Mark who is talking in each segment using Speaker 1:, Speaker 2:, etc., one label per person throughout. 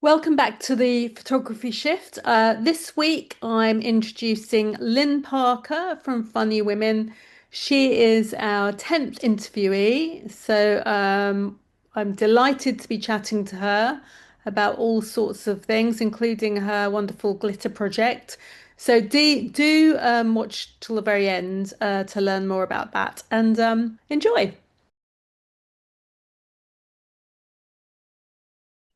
Speaker 1: Welcome back to the Photography Shift. This week I'm introducing Lynne Parker from Funny Women. She is our 10th interviewee, so I'm delighted to be chatting to her about all sorts of things, including her wonderful glitter project. So do watch till the very end to learn more about that and enjoy.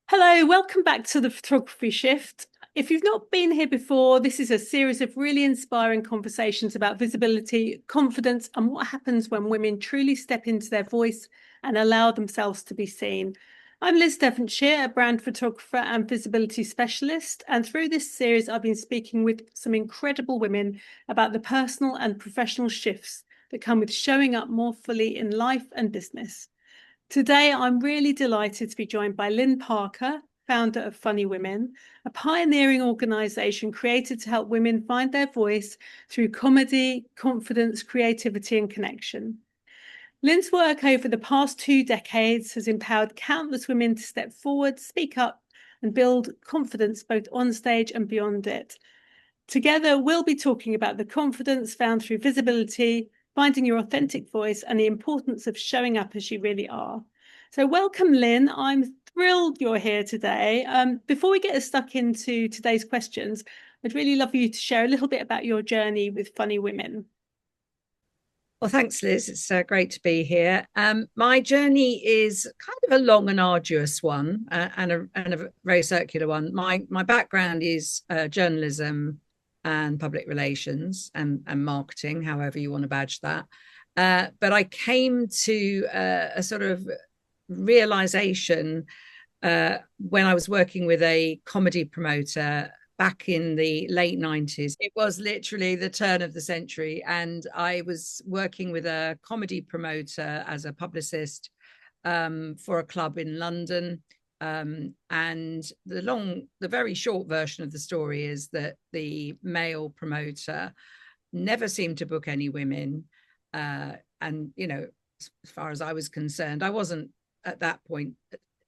Speaker 1: Hello, welcome back to the Photography Shift. If you've not been here before, this is a series of really inspiring conversations about visibility, confidence, and what happens when women truly step into their voice and allow themselves to be seen. I'm Liz Devonshire, a brand photographer and visibility specialist, and through this series, I've been speaking with some incredible women about the personal and professional shifts that come with showing up more fully in life and business. Today, I'm really delighted to be joined by Lynne Parker, founder of Funny Women, a pioneering organisation created to help women find their voice through comedy, confidence, creativity, and connection. Lynne's work over the past 2 decades has empowered countless women to step forward, speak up, and build confidence both on stage and beyond it. Together, we'll be talking about the confidence found through visibility, finding your authentic voice, and the importance of showing up as you really are. So, welcome, Lynne. I'm thrilled you're here today. Before we get stuck into today's questions, I'd really love you to share a little bit about your journey with Funny Women.
Speaker 2: Well, thanks, Liz. It's great to be here. My journey is kind of a long and arduous one, and a very circular one. My background is journalism and public relations and marketing, however you want to badge that. But I came to a sort of realization when I was working with a comedy promoter back in the late 90s. It was literally the turn of the century. And I was working with a comedy promoter as a publicist for a club in London. And the very short version of the story is that the male promoter never seemed to book any women. And, as far as I was concerned, I wasn't at that point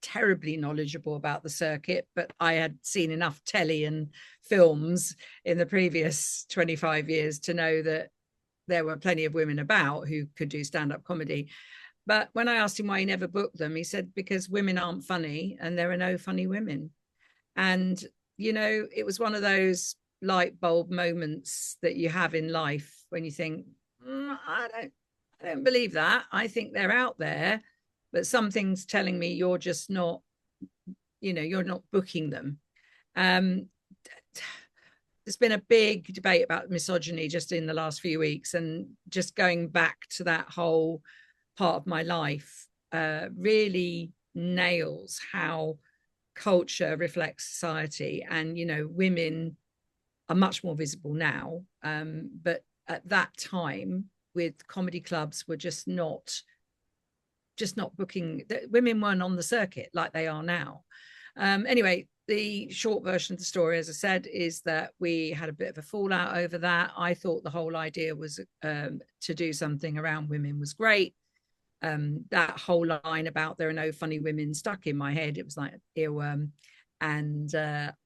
Speaker 2: terribly knowledgeable about the circuit, but I had seen enough telly and films in the previous 25 years to know that there were plenty of women about who could do stand-up comedy. But when I asked him why he never booked them, he said, because women aren't funny and there are no funny women. And, it was one of those light bulb moments that you have in life when you think, I don't believe that. I think they're out there, but something's telling me you're just not, you're not booking them. Um, there's been a big debate about misogyny just in the last few weeks, and just going back to that whole part of my life really nails how culture reflects society. And women are much more visible now, but at that time with comedy clubs were just not booking. Women weren't on the circuit like they are now. Anyway, the short version of the story, as I said, is that we had a bit of a fallout over that. I thought the whole idea was to do something around women was great. That whole line about there are no funny women stuck in my head. It was like an earworm. And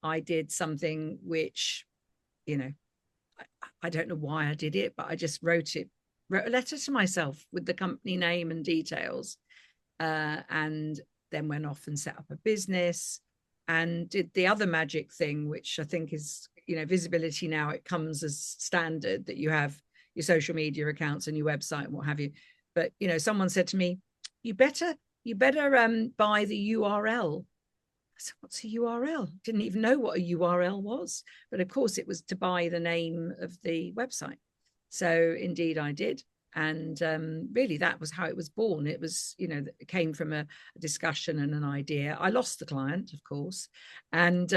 Speaker 2: I did something which, I don't know why I did it, but I just wrote a letter to myself with the company name and details, and then went off and set up a business and did the other magic thing, which I think is, visibility now. It comes as standard that you have your social media accounts and your website and what have you. But, someone said to me, you better buy the URL. I said, what's a URL? Didn't even know what a URL was. But of course, it was to buy the name of the website. So indeed, I did. And really, that was how it was born. It was, it came from a discussion and an idea. I lost the client, of course. And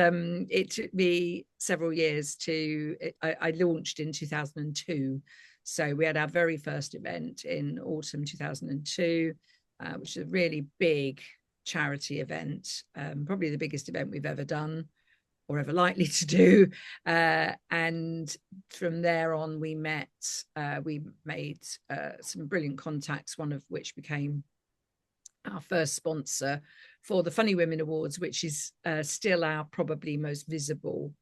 Speaker 2: it took me several years I launched in 2002. So we had our very first event in autumn 2002, which is a really big charity event, probably the biggest event we've ever done or ever likely to do. And from there on, we made some brilliant contacts, one of which became our first sponsor for the Funny Women Awards, which is still our probably most visible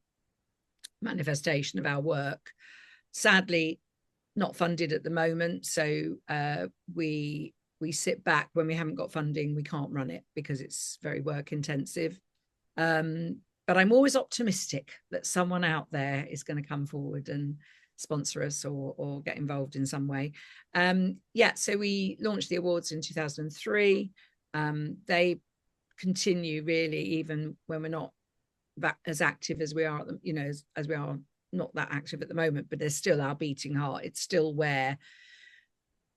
Speaker 2: manifestation of our work. Sadly, not funded at the moment, so we sit back. When we haven't got funding, we can't run it because it's very work intensive. But I'm always optimistic that someone out there is going to come forward and sponsor us or get involved in some way. So we launched the awards in 2003. They continue really even when we're not as active as we are, as we are not that active at the moment, but they're still our beating heart. It's still where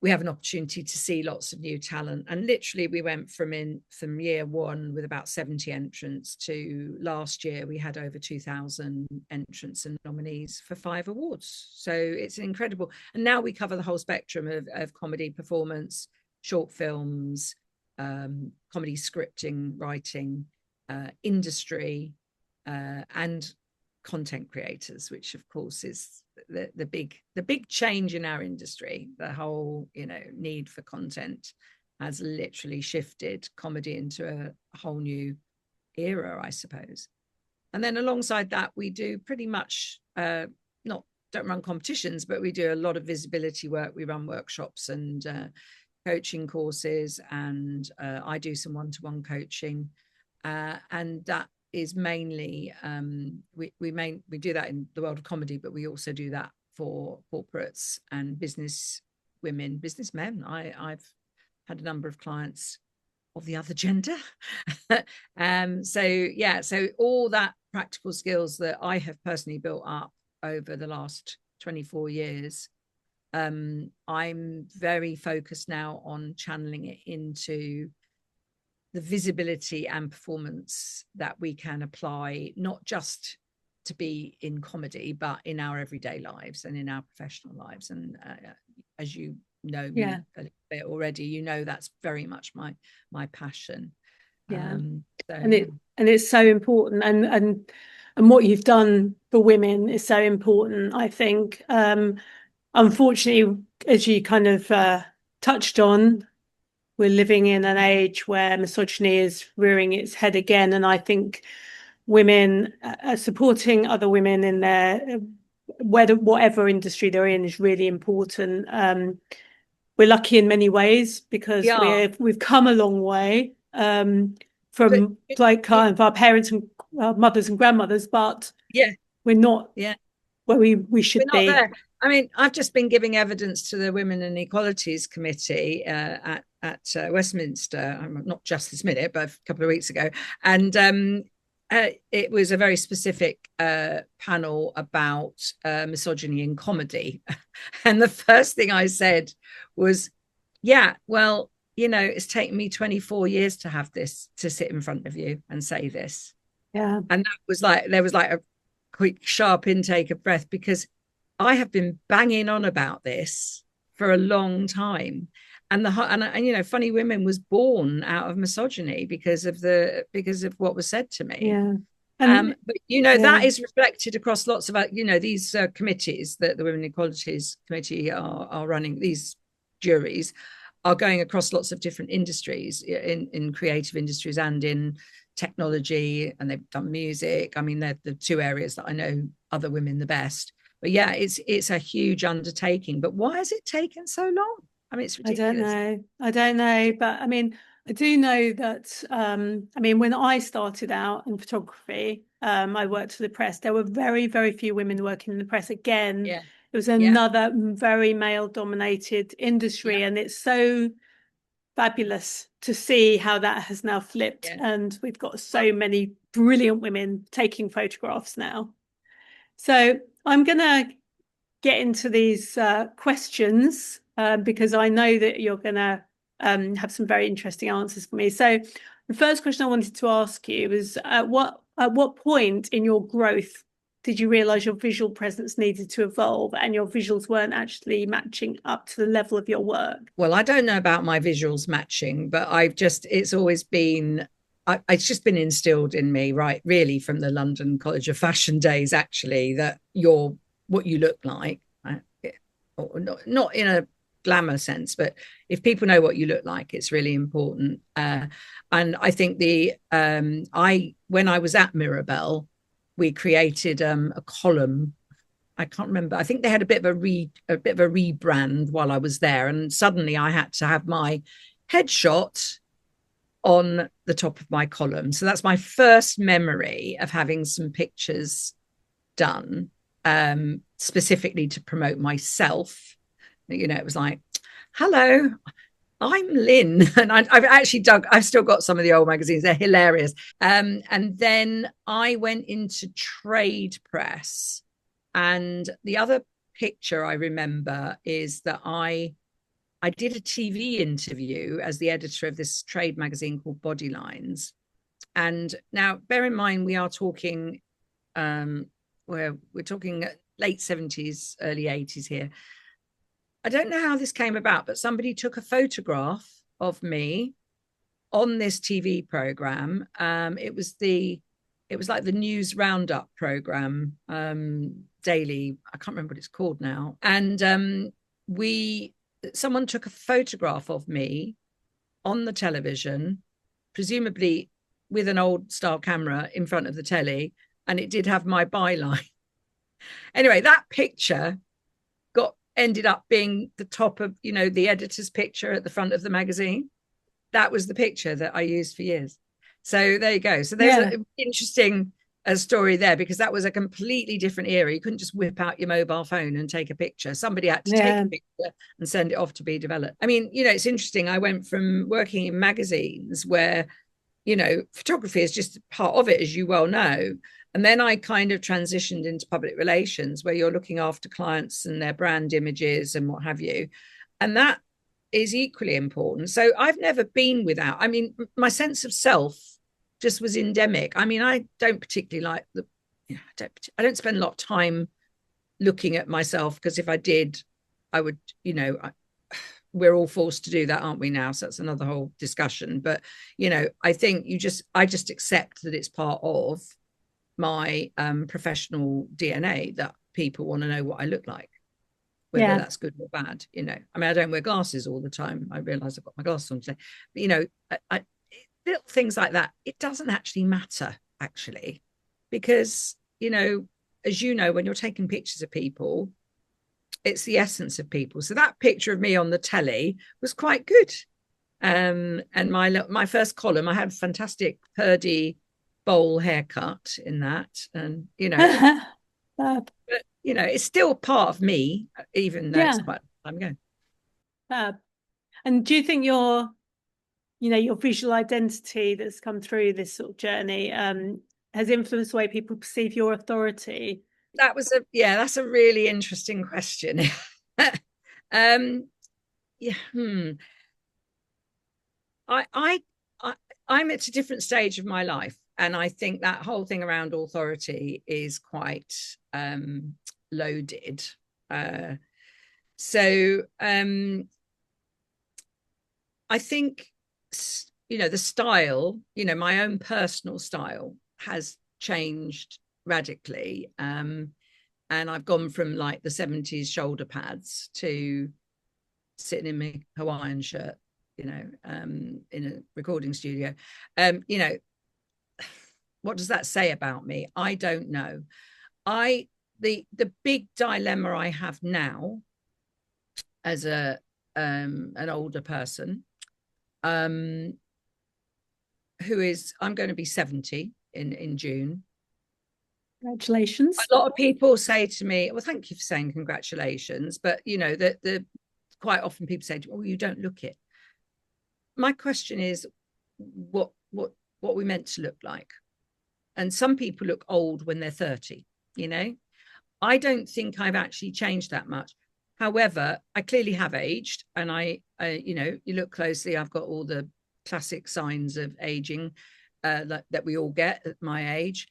Speaker 2: we have an opportunity to see lots of new talent. And literally we went from year one with about 70 entrants to last year we had over 2,000 entrants and nominees for 5 awards. So it's incredible. And now we cover the whole spectrum of comedy performance, short films, comedy scripting, writing, industry, and content creators, which of course is the big change in our industry. The whole need for content has literally shifted comedy into a whole new era, I suppose. And then alongside that, we do pretty much don't run competitions, but we do a lot of visibility work. We run workshops and coaching courses, and I do some one-to-one coaching, and that is mainly we do that in the world of comedy, but we also do that for corporates and businessmen. I've had a number of clients of the other gender. So all that practical skills that I have personally built up over the last 24 years, I'm very focused now on channeling it into the visibility and performance that we can apply, not just to be in comedy, but in our everyday lives and in our professional lives. And as you know me a little bit already, that's very much my passion.
Speaker 1: And it's so important, and what you've done for women is so important, I think. Unfortunately, as you kind of touched on, we're living in an age where misogyny is rearing its head again, and I think women supporting other women in their whatever industry they're in is really important. We're lucky in many ways because we've come a long way from kind of our parents and mothers and grandmothers, but we're not where we should be.
Speaker 2: There. I mean, I've just been giving evidence to the Women and Equalities Committee at Westminster, not just this minute, but a couple of weeks ago. And it was a very specific panel about misogyny in comedy. And the first thing I said was, it's taken me 24 years to have this, to sit in front of you and say this.
Speaker 1: Yeah.
Speaker 2: And that was there was a quick, sharp intake of breath, because I have been banging on about this for a long time. And Funny Women was born out of misogyny because of what was said to me.
Speaker 1: Yeah.
Speaker 2: But that is reflected across lots of these committees that the Women Equalities Committee are running. These juries are going across lots of different industries, in creative industries and in technology, and they've done music. I mean, they're the 2 areas that I know other women the best. But it's a huge undertaking. But why has it taken so long? I mean, it's ridiculous.
Speaker 1: I don't know. But I mean, I do know that, when I started out in photography, I worked for the press. There were very, very few women working in the press. Again, it was another very male-dominated industry. And it's so fabulous to see how that has now flipped. And we've got so many brilliant women taking photographs now. So I'm going to get into these questions because I know that you're going to have some very interesting answers for me. So the first question I wanted to ask you was, at what point in your growth did you realise your visual presence needed to evolve and your visuals weren't actually matching up to the level of your work?
Speaker 2: Well, I don't know about my visuals matching, but it's always been... it's just been instilled in me, right, really, from the London College of Fashion days, actually, that what you look like, or not in a glamour sense, but if people know what you look like, it's really important. And I think when I was at Mirabelle, we created a column. I can't remember. I think they had a bit of a rebrand while I was there, and suddenly I had to have my headshot on the top of my column. So that's my first memory of having some pictures done, specifically to promote myself. It was like, hello, I'm Lynne. And I've still got some of the old magazines. They're hilarious. And then I went into trade press. And the other picture I remember is that I did a TV interview as the editor of this trade magazine called Bodylines. And now, bear in mind, we are talking, we're talking late 70s, early 80s here. I don't know how this came about, but somebody took a photograph of me on this TV program. It was like the news roundup program, daily. I can't remember what it's called now. And someone took a photograph of me on the television, presumably with an old style camera in front of the telly, and it did have my byline. Anyway, that picture ended up being the top of, the editor's picture at the front of the magazine. That was the picture that I used for years. So there you go. So there's an interesting story there, because that was a completely different era. You couldn't just whip out your mobile phone and take a picture. Somebody had to take a picture and send it off to be developed. I mean, it's interesting. I went from working in magazines where, photography is just part of it, as you well know. And then I kind of transitioned into public relations, where you're looking after clients and their brand images and what have you. And that is equally important. So I've never been without. I mean, my sense of self just was endemic. I mean, I don't particularly like I don't spend a lot of time looking at myself, because if I did, I would, we're all forced to do that, aren't we now? So that's another whole discussion. But, I think I just accept that it's part of my professional DNA that people want to know what I look like, whether that's good or bad. I mean, I don't wear glasses all the time. I realize I've got my glasses on today, but little things like that, it doesn't actually matter, actually, because as you know, when you're taking pictures of people, it's the essence of people. So that picture of me on the telly was quite good. And my first column, I had a fantastic Purdy bowl haircut in that, and but it's still part of me, even though it's quite a long time ago.
Speaker 1: And do you think your visual identity that's come through this sort of journey has influenced the way people perceive your authority?
Speaker 2: That's a really interesting question. I'm at a different stage of my life, and I think that whole thing around authority is quite loaded. So I think, the style, my own personal style has changed radically. And I've gone from like the 70s shoulder pads to sitting in my Hawaiian shirt, in a recording studio. What does that say about me? I don't know. The big dilemma I have now as an older person, I'm going to be 70 in June.
Speaker 1: Congratulations.
Speaker 2: A lot of people say to me, well, thank you for saying congratulations, but the quite often people say, oh, you don't look it. My question is, what we're meant to look like. And some people look old when they're 30, I don't think I've actually changed that much. However, I clearly have aged, and you look closely, I've got all the classic signs of aging that we all get at my age.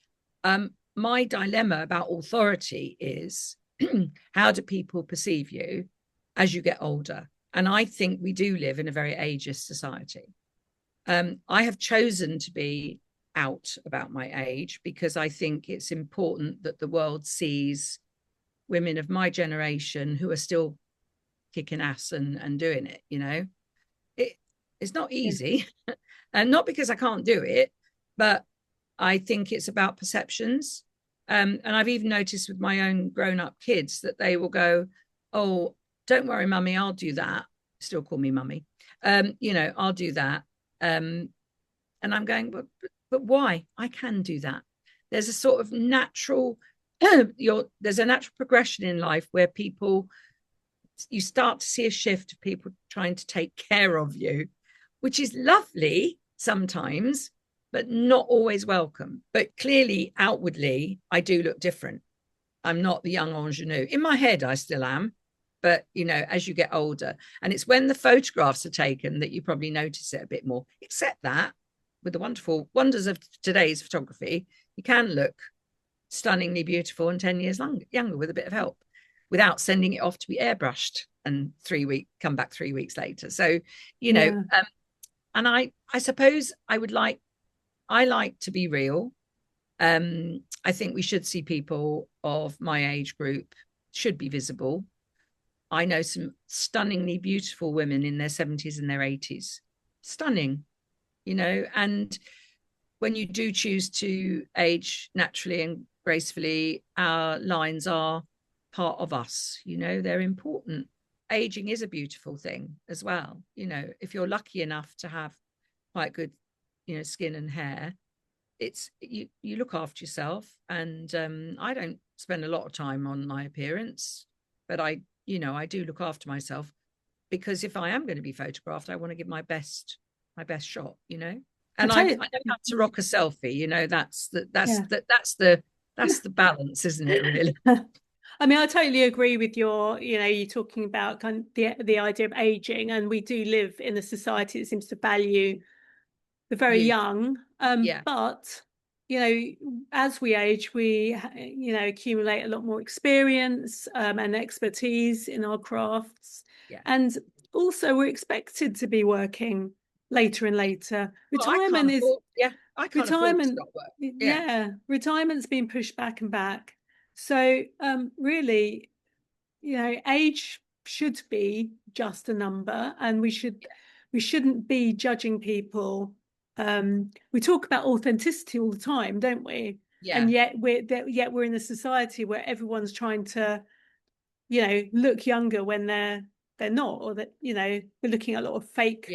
Speaker 2: My dilemma about authority is how do people perceive you as you get older? And I think we do live in a very ageist society. I have chosen to be out about my age because I think it's important that the world sees women of my generation who are still kicking ass and doing it, it's not
Speaker 1: Yeah.
Speaker 2: easy. And not because I can't do it, but I think it's about perceptions. And I've even noticed with my own grown-up kids that they will go, oh, don't worry, mummy, I'll do that. Still call me mummy. I'll do that. And I'm going, but why? I can do that. There's a sort of natural, there's a natural progression in life where you start to see a shift of people trying to take care of you, which is lovely sometimes, but not always welcome. But clearly, outwardly, I do look different. I'm not the young ingenue. In my head, I still am. But, as you get older, and it's when the photographs are taken that you probably notice it a bit more, except that with the wonderful wonders of today's photography, you can look stunningly beautiful and 10 years younger with a bit of help without sending it off to be airbrushed and come back 3 weeks later. So, and I suppose I like to be real. I think we should see people of my age group should be visible. I know some stunningly beautiful women in their 70s and their 80s. Stunning, and when you do choose to age naturally and gracefully, our lines are part of us, they're important. Aging is a beautiful thing as well. If you're lucky enough to have quite good, skin and hair, it's you look after yourself. And I don't spend a lot of time on my appearance, but I do look after myself, because if I am going to be photographed, I want to give my best shot, and I know how to rock a selfie. That's the balance, isn't it, really?
Speaker 1: I mean, I totally agree with you're talking about kind of the idea of aging, and we do live in a society that seems to value the very young. But, as we age, we, accumulate a lot more experience and expertise in our crafts.
Speaker 2: Yeah.
Speaker 1: And also we're expected to be working later and later. Retirement
Speaker 2: I can't afford to stop work.
Speaker 1: Retirement's been pushed back and back. So really, age should be just a number, and we shouldn't be judging people. We talk about authenticity all the time, don't we?
Speaker 2: Yeah.
Speaker 1: And yet we're in a society where everyone's trying to, look younger when they're not, or that, we're looking at a lot of fake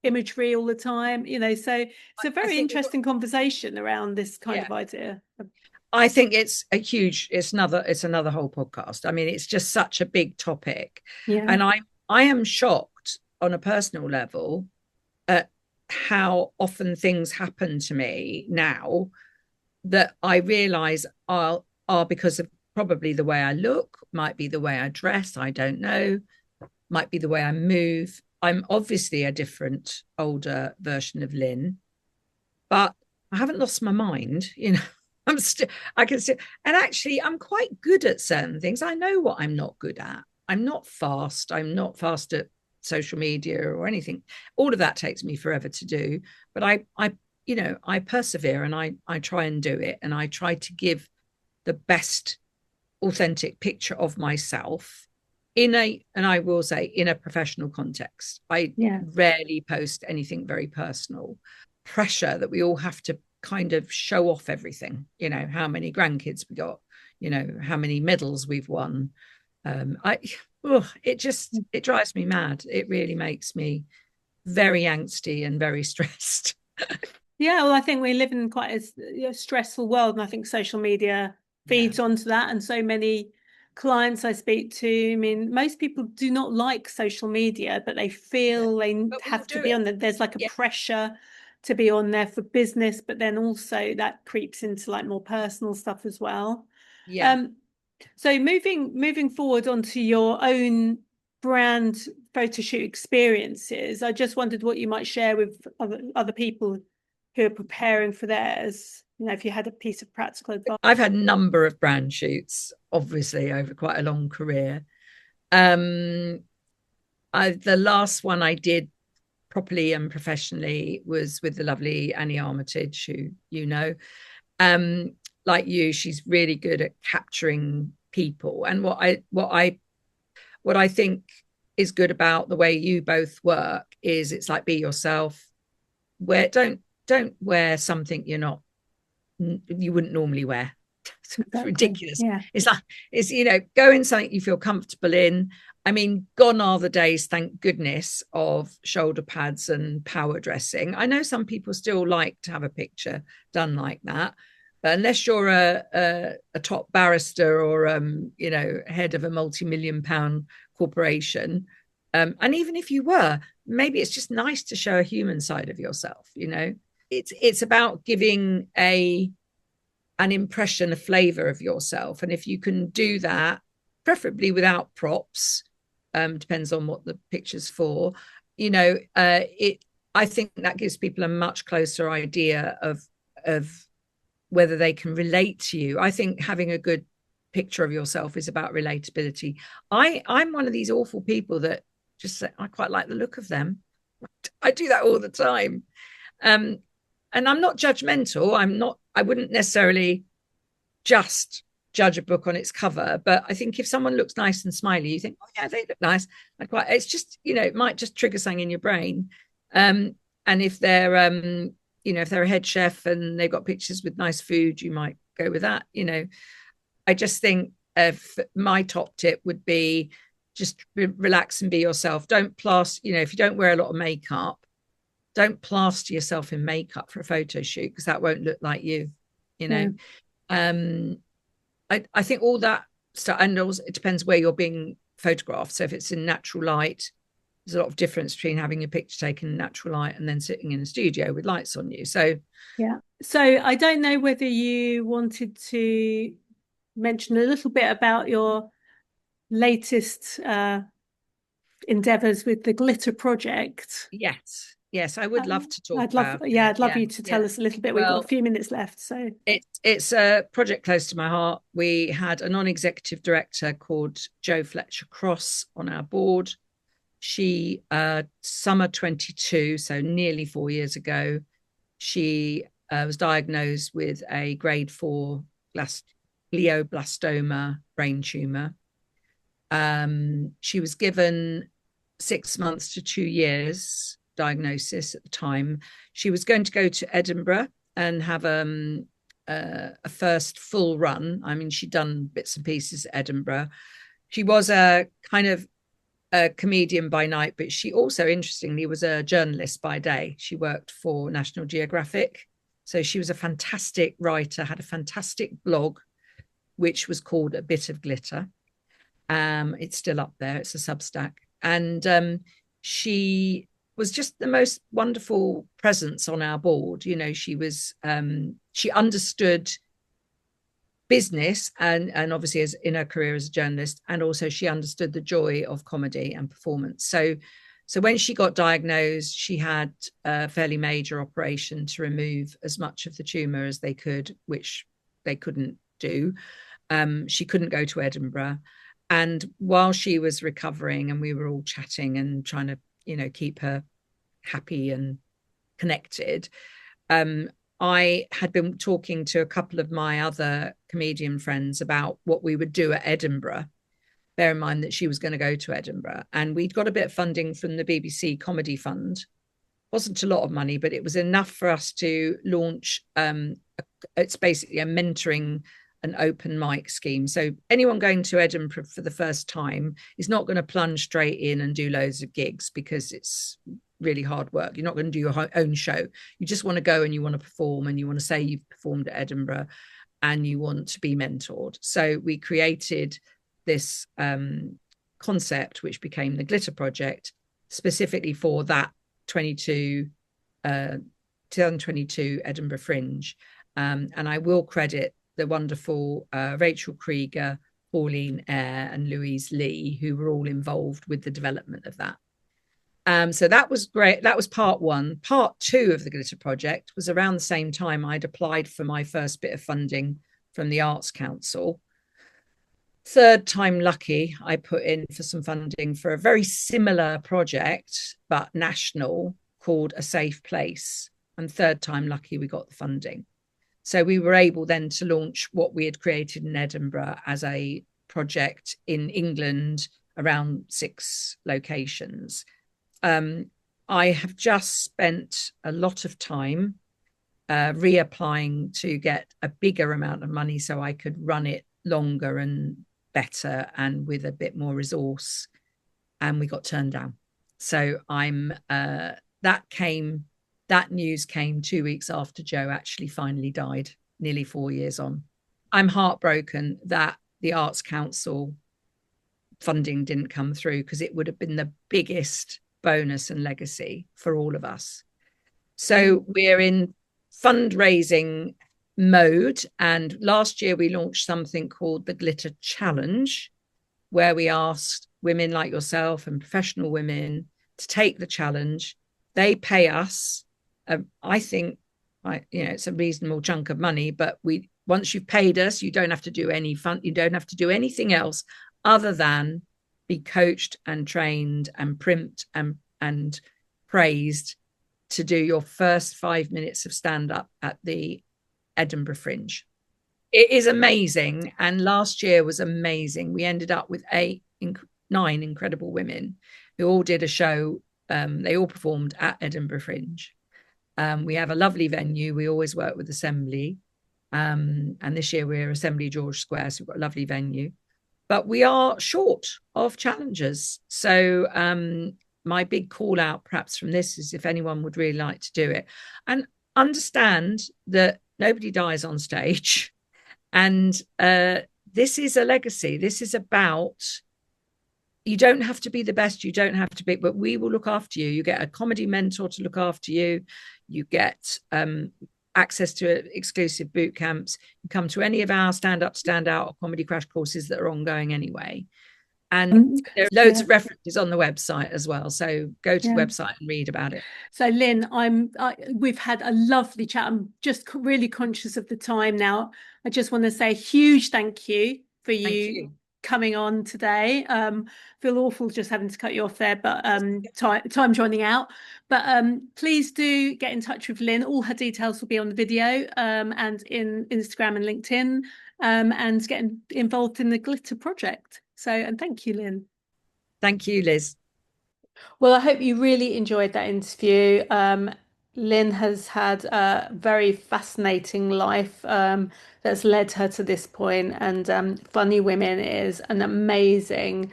Speaker 1: imagery all the time, so it's a very interesting conversation around this kind of idea.
Speaker 2: I think it's another whole podcast. I mean, it's just such a big topic. And I am shocked on a personal level at how often things happen to me now that I realize are because of probably the way I look, might be the way I dress, I don't know, might be the way I move. I'm obviously a different, older version of Lynne, but I haven't lost my mind, I can still, and actually I'm quite good at certain things. I know what I'm not good at. I'm not fast at social media or anything. All of that takes me forever to do, but I persevere, and I try and do it, and I try to give the best authentic picture of myself and I will say, in a professional context. I rarely post anything very personal. Pressure that we all have to kind of show off everything, how many grandkids we got, how many medals we've won. It drives me mad. It really makes me very angsty and very stressed.
Speaker 1: Well, I think we live in quite a stressful world, and I think social media feeds onto that. And so many clients I speak to, I mean, most people do not like social media, but they feel they have to be on there. There's like a pressure to be on there for business, but then also that creeps into like more personal stuff as well. So moving forward onto your own brand photo shoot experiences, I just wondered what you might share with other people who are preparing for theirs. If you had a piece of practical advice.
Speaker 2: I've had a number of brand shoots, obviously, over quite a long career. The last one I did properly and professionally was with the lovely Annie Armitage, who like you, she's really good at capturing people. And what I think is good about the way you both work is it's like be yourself. Don't wear something you wouldn't normally wear. It's
Speaker 1: Exactly.
Speaker 2: ridiculous.
Speaker 1: Yeah.
Speaker 2: It's go in something you feel comfortable in. I mean, gone are the days, thank goodness, of shoulder pads and power dressing. I know some people still like to have a picture done like that, but unless you're a top barrister or head of a multi-million-pound corporation, and even if you were, maybe it's just nice to show a human side of yourself. It's about giving an impression, a flavor of yourself, and if you can do that, preferably without props, depends on what the picture's for. I think that gives people a much closer idea of whether they can relate to you. I think having a good picture of yourself is about relatability. I'm one of these awful people that just say I quite like the look of them. I do that all the time. And I'm not judgmental. I wouldn't necessarily just judge a book on its cover, but I think if someone looks nice and smiley, you think, oh yeah, they look nice. It's just, it might just trigger something in your brain. And if they're if they're a head chef and they've got pictures with nice food, you might go with that. I just think my top tip would be just relax and be yourself. Don't plaster, if you don't wear a lot of makeup, don't plaster yourself in makeup for a photo shoot, because that won't look like you. I think all that stuff, and also it depends where you're being photographed. So if it's in natural light, there's a lot of difference between having a picture taken in natural light and then sitting in a studio with lights on you. So
Speaker 1: yeah. So I don't know whether you wanted to mention a little bit about your latest endeavors with the glitter project.
Speaker 2: Yes, I would love to talk about
Speaker 1: it. I'd love you to tell us a little bit. We've got a few minutes left. So
Speaker 2: it's a project close to my heart. We had a non-executive director called Jo Fletcher Cross on our board. She, summer 22, so nearly 4 years ago, she was diagnosed with a grade 4 glioblastoma brain tumor. She was given 6 months to 2 years diagnosis at the time. She was going to go to Edinburgh and have a first full run. I mean, she'd done bits and pieces at Edinburgh. She was a kind of a comedian by night, but she also, interestingly, was a journalist by day. She worked for National Geographic. So she was a fantastic writer, had a fantastic blog, which was called A Bit of Glitter. It's still up there. It's a Substack. And she was just the most wonderful presence on our board. She was, she understood business and obviously as in her career as a journalist, and also she understood the joy of comedy and performance. So when she got diagnosed, she had a fairly major operation to remove as much of the tumor as they could, which they couldn't do. She couldn't go to Edinburgh. And while she was recovering and we were all chatting and trying to, keep her happy and connected, I had been talking to a couple of my other comedian friends about what we would do at Edinburgh. Bear in mind that she was going to go to Edinburgh, and we'd got a bit of funding from the BBC Comedy Fund. It wasn't a lot of money, but it was enough for us to launch. It's basically a mentoring an open mic scheme. So anyone going to Edinburgh for the first time is not going to plunge straight in and do loads of gigs, because it's really hard work. You're not going to do your own show. You just want to go and you want to perform, and you want to say you've performed at Edinburgh, and you want to be mentored. So we created this concept, which became the Glitter Project, specifically for that 2022 Edinburgh Fringe. And I will credit the wonderful Rachel Krieger, Pauline Eyre, and Louise Lee, who were all involved with the development of that. So that was great. That was part one. Part two of the Glitter Project was around the same time I'd applied for my first bit of funding from the Arts Council. Third time lucky, I put in for some funding for a very similar project, but national, called A Safe Place. And third time lucky, we got the funding. So we were able then to launch what we had created in Edinburgh as a project in England around 6 locations. I have just spent a lot of time reapplying to get a bigger amount of money so I could run it longer and better and with a bit more resource. And we got turned down. So that news came 2 weeks after Joe actually finally died, nearly 4 years on. I'm heartbroken that the Arts Council funding didn't come through, because it would have been the biggest bonus and legacy for all of us. So we're in fundraising mode, and last year we launched something called the Glitter Challenge, where we asked women like yourself and professional women to take the challenge. They pay us, I think, it's a reasonable chunk of money, but once you've paid us, you don't have to do you don't have to do anything else other than be coached and trained and primped and praised to do your first 5 minutes of stand-up at the Edinburgh Fringe. It is amazing. And last year was amazing. We ended up with 9 incredible women who all did a show. They all performed at Edinburgh Fringe. We have a lovely venue. We always work with Assembly. And this year we're Assembly George Square, so we've got a lovely venue. But we are short of challengers. So my big call out perhaps from this is if anyone would really like to do it. And understand that nobody dies on stage. And this is a legacy. This is about, you don't have to be the best, you don't have to be, but we will look after you. You get a comedy mentor to look after you. You get access to exclusive boot camps. You come to any of our stand up, stand out, or comedy crash courses that are ongoing anyway. And there are loads of references on the website as well. So go to the website and read about it.
Speaker 1: So Lynne, we've had a lovely chat. I'm just really conscious of the time now. I just want to say a huge thank you for you coming on today. Feel awful just having to cut you off there, but time's running out. But please do get in touch with Lynne. All her details will be on the video and in Instagram and LinkedIn, and get involved in the Glitter Project. So, and thank you, Lynne.
Speaker 2: Thank you, Liz.
Speaker 1: Well, I hope you really enjoyed that interview. Lynne has had a very fascinating life that's led her to this point, and Funny Women is an amazing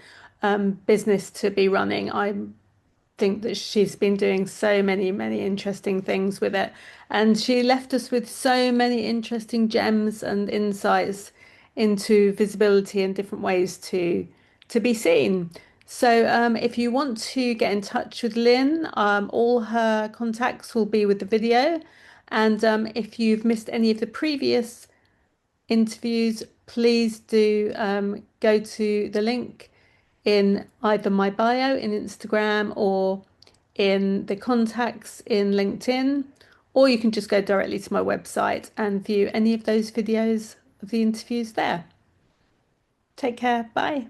Speaker 1: business to be running. I think that she's been doing so many interesting things with it, and she left us with so many interesting gems and insights into visibility and different ways to be seen. So if you want to get in touch with Lynne, all her contacts will be with the video, and if you've missed any of the previous interviews, please do go to the link in either my bio in Instagram or in the contacts in LinkedIn, or you can just go directly to my website and view any of those videos of the interviews there. Take care. Bye.